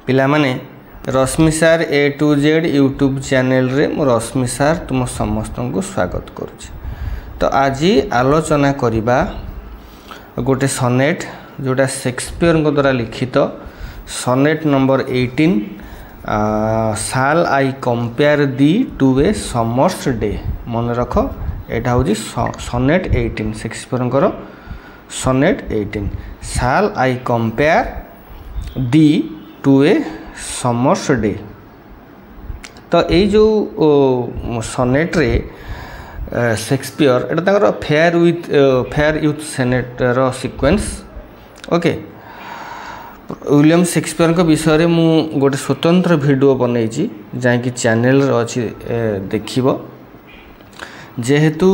पिला माने रश्मि सार ए टू जेड यूट्यूब चैनल रे मो रश्मि सार तुम समस्त को स्वागत करुच्ची। तो आज आलोचना करिबा गोटे सनेट जोटा शेक्सपियर द्वारा लिखित सनेट number 18 shall I compare thee to a summer's day. मन रख एटा हूँ सनेट 18 Shakespeare sonnet 18 shall I compare thee to a summer's day. तो ये जो सनेट रे शेक्सपियर एटा ताकर फेयर यूथ सनेट रो सीक्वेंस। ओके, विलियम शेक्सपियर को विषय रे मु गोटे स्वतंत्र वीडियो बनई जहाँकि चैनल अच्छी देखिबो। जेहेतु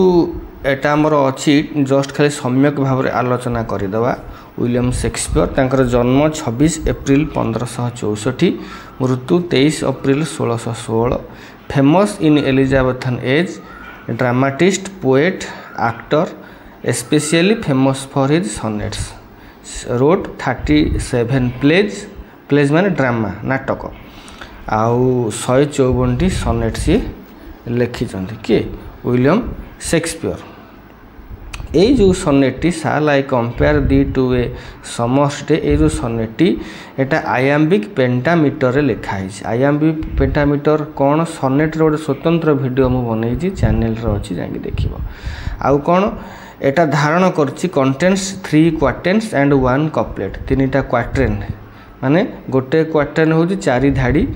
एटा हमर अच्छी जस्ट खाली सम्यक भाव में आलोचना करदेवा। विलियम शेक्सपियर तांकर जन्म 26 एप्रिल 1564, मृत्यु 23 अप्रैल 1616। Famous in Elizabethan age, dramatist, poet, actor, specially famous for his sonnets. Wrote 37 plays माने ड्रामा नाटक आउ 154 सनेट सी लिखिं किए विलियम शेक्सपियर। ये जो सनेटी shall I compare thee to a summer's day, ये जो सनेटी एटा आयाम्बिक पेंटामीटर रे लिखाई। आयाम्बिक पेंटामीटर कौन सनेट रे गोटे स्वतंत्र वीडियो मु बनई चैनल रे अच्छी जाके देखिबो। आउ कौन एटा धारण करछि कंटेंट्स 3 क्वार्टेन्स एंड 1 कपलेट। 3टा क्वार्टेन माने गोटे क्वार्टेन होची 4 धाड़ी,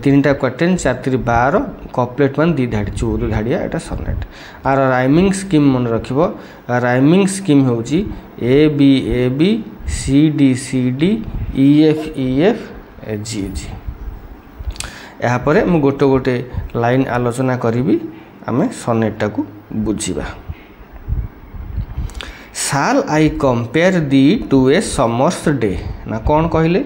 3टा क्वार्टेन 4 12 कपलेट मान 2 धाड़ी 14 धाड़िया एटा सनेट। आर राइमिंग स्कीम मन रखिबो। राइमिंग स्कीम होची A B C D E F G. या परे मु गोटे गोटे लाइन आलोचना करिवि, आमे सनेट टाकू बुझिबा। Shall I compare thee to a summer's day ना कौन कहले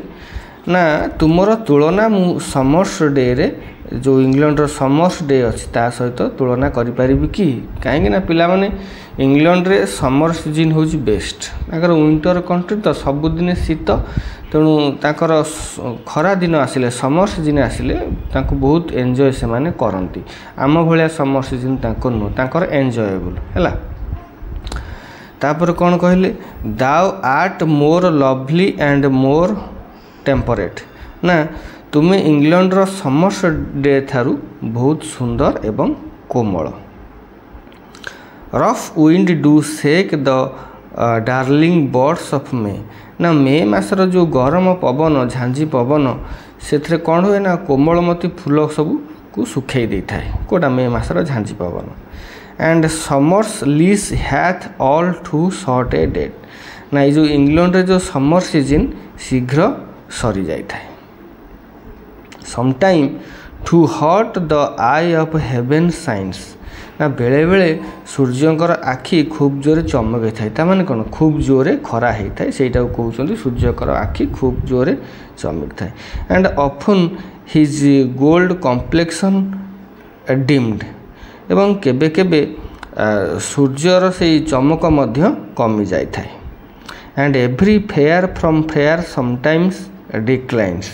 ना तुमर तुलना मु समर्स डे रे जो इंग्लैंड रो समर्स डे अच्छी ता सहित तुलना करि परिबि कि कहीं ना पिला माने इंग्लैंड रे समर सीजन हूँ बेस्ट। ताकर विंटर कंट्री तो सबुदिन शीत, तेणु ताकर खरा दिन आसिले समर सीजन आसिले तांको बहुत एंजॉय से माने करंती। आम भलिया समर सीजन तांको नु तांकर एंजॉयबल हैला। तापर कौन कहले thou art more lovely and more temperate ना तुम्हें इंग्लैंड रो समर्स डे थारू बहुत सुंदर एवं कोमल। Rough wind do shake the darling buds of May ना मे मासर जो गरम पवन झांझी पवन से कौन हुए ना कोमलमती फूल सब को सुखई दे थाए कोटा मे मासर झांझी पवन। And summer's lease hath all too short a date ना ये जो इंग्लैंड रे जो समर सीजन शीघ्र सरी जाए थाए। Sometime too hot the eye of heaven shines ना बेले बेले सूर्यंकर आखि खूब जोरे चमक थाए। ता माने कौन खूब जोरे खरा होता है सेटा कहते सूर्यकर आखि खूब जोरे चमक थाए। And often his gold complexion deemed एवं केबे केबे सूर्यर से चमक मध्य कमी जाए थाए। And every fair from fair sometimes declines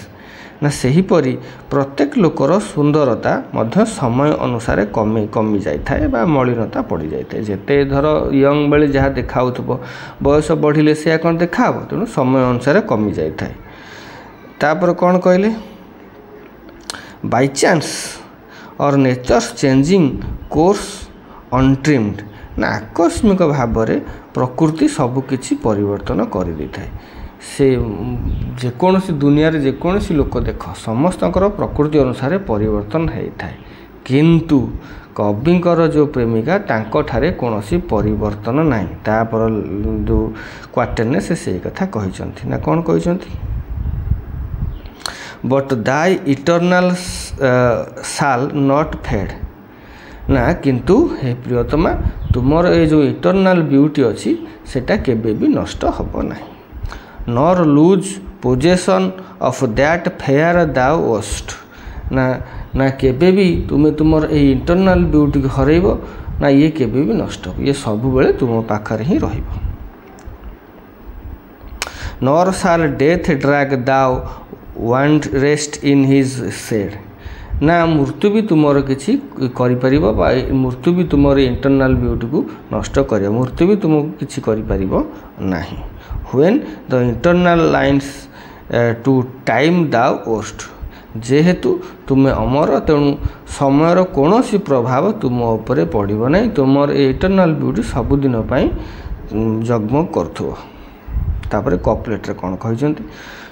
ना सही परी प्रत्येक लोकर सुंदरता मध्य समय अनुसार कमी जाए थाए बा मलिनता पड़ जाए थाए। जेते धर यंग बेले जहाँ देखाउथबो बयस बढ़िले से कौन देखाबो, तेणु समय अनुसार कमी जाए थाए। तापर कौन कहले बाय चांस और नेचर्स चेंजिंग कोर्स अनट्रिम्ड ना आकस्मिक भाव में प्रकृति सबकिछि परिवर्तन कर दे थाए। से जेकोसी दुनिया रे जेकोसी लोक देख समस्त प्रकृति अनुसार परिवर्तन होता है, किंतु कविंकर जो प्रेमिका तांको ठारे कोनोसी परिवर्तन नहीं। तापर जो क्वार्टेन से कथा कहिसंती ना कौन कहिसंती बट दाई इटर्नल साल नॉट फेड ना किंतु हे प्रियतमा तुमर ये जो इटर्नल ब्यूटी अच्छी सेटा केबे भी नष्ट हब ना। Nor lose possession of that fair thou ow'st ना ना केबे भी तुम्हें तुमर ये इंटरनल ब्यूटी हरइब ना ये केबे भी नष्ट हो, ये सब बेले तुम पाखर ही रहिब। Nor shall death brag thou wander'st in his shade ना मृत्यु भी तुमर किसी कर मृत्यु भी तुमर इंटरनल ब्यूटी को नष्ट कर मृत्यु भी तुमको किसी कर when the internal lines to time thou ow'st जेहेतु तुम्हें अमर तेणु समयर कौन सी प्रभाव तुम उपरे पड़ो ना तुमर इंटरनल ब्यूटी सबुदिन जगमग कर कपलेट कौन कहते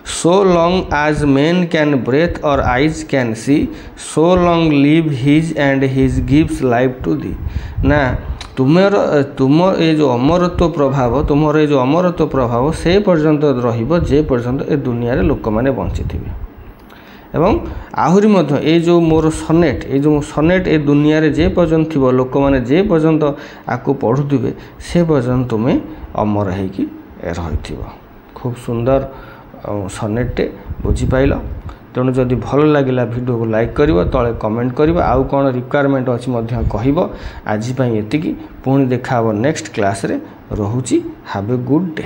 so long as man can breathe or eyes can see so long live his and his gives life to thee ना तुम ये जो अमरत्व प्रभाव तुमर ये जो अमरत्व प्रभाव से पर्यंत रे पर्यंत ए दुनिया रे लोक मैंने बंची थे एवं आहरी मध्य ये जो मोर सनेट ये जो सनेट ए दुनिया रे जे पर्यंत थी लोक मैंने जे पर्यंत आपको पढ़ुवे से पर्यंत तुम्हें अमर होगी रही खूब सुंदर सनेटे बुझीपाल तेणु जदि भल लगे वीडियो को लाइक करिवो तले कमेंट करिवो आउ कौन रिक्वायरमेंट अच्छी कहब आज एतिकी पुणी देखा नेक्स्ट क्लास रे रहुची हैव ए गुड डे।